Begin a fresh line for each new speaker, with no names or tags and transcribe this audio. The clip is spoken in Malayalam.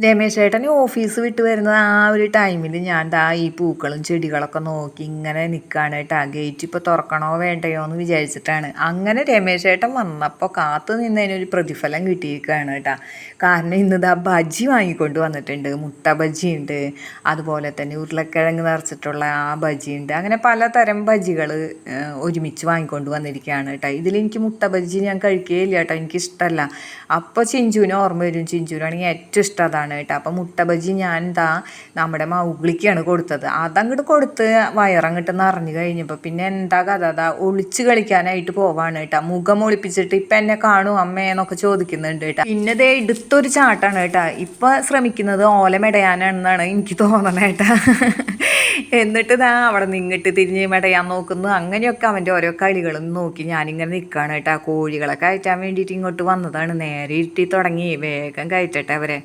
രമേശ് ചേട്ടൻ ഓഫീസ് വിട്ട് വരുന്ന ആ ഒരു ടൈമിൽ ഞാൻ ദാ ഈ പൂക്കളും ചെടികളൊക്കെ നോക്കി ഇങ്ങനെ നിൽക്കുകയാണ് കേട്ടോ. ഗേറ്റ് ഇപ്പോൾ തുറക്കണോ വേണ്ടയോ എന്ന് വിചാരിച്ചിട്ടാണ്. അങ്ങനെ രമേശ് ചേട്ടൻ വന്നപ്പോൾ കാത്തു നിന്നതിനൊരു പ്രതിഫലം കിട്ടിയിരിക്കുകയാണ് കേട്ടോ. കാരണം ഇന്ന് ദാ ബജ്ജി വാങ്ങിക്കൊണ്ട് വന്നിട്ടുണ്ട്. മുട്ട ബജ്ജി ഉണ്ട്, അതുപോലെ തന്നെ ഉരുളക്കിഴങ്ങ് നിറച്ചിട്ടുള്ള ആ ബജ്ജി ഉണ്ട്. അങ്ങനെ പലതരം ബജ്ജികൾ ഒരുമിച്ച് വാങ്ങിക്കൊണ്ട് വന്നിരിക്കുകയാണ് കേട്ടോ. ഇതിലെനിക്ക് മുട്ട ബജ്ജി ഞാൻ കഴിക്കുകയില്ല കേട്ടോ, എനിക്കിഷ്ടമല്ല. അപ്പോൾ ചിഞ്ചുവിന് ഓർമ്മ വരും, ചിഞ്ചുവിനാണെങ്കിൽ ഏറ്റവും ഇഷ്ടം അതാണ് കേട്ടോ. അപ്പം മുട്ട ബജ്ജി ഞാൻ എന്താ നമ്മുടെ മൗഗ്ലിക്കാണ് കൊടുത്തത്. അതങ്ങോട്ട് കൊടുത്ത് വയറങ്ങോട്ട് നിറഞ്ഞു കഴിഞ്ഞപ്പോൾ പിന്നെ എന്താ കഥ, അതാ ഒളിച്ച് കളിക്കാനായിട്ട് പോവാണ് കേട്ടോ. മുഖം ഒളിപ്പിച്ചിട്ട് ഇപ്പം എന്നെ കാണും അമ്മയെന്നൊക്കെ ചോദിക്കുന്നുണ്ട് കേട്ടോ. പിന്നെ ദേ എടുത്തൊരു ചാട്ടാണ് കേട്ടോ. ഇപ്പം ശ്രമിക്കുന്നത് ഓല മെടയാനാണെന്നാണ് എനിക്ക് തോന്നണേ കേട്ടോ. എന്നിട്ട് ദാ അവിടെ നിങ്ങിട്ട് തിരിഞ്ഞ് മെടയാൻ നോക്കുന്നു. അങ്ങനെയൊക്കെ അവൻ്റെ ഓരോ കളികളും നോക്കി ഞാനിങ്ങനെ നിൽക്കുകയാണ് കേട്ടോ. കോഴികളെ കയറ്റാൻ വേണ്ടിയിട്ട് ഇങ്ങോട്ട് വന്നതാണ്. നേരെ ഇരുട്ടി തുടങ്ങി, വേഗം കയറ്റട്ടെ അവരെ.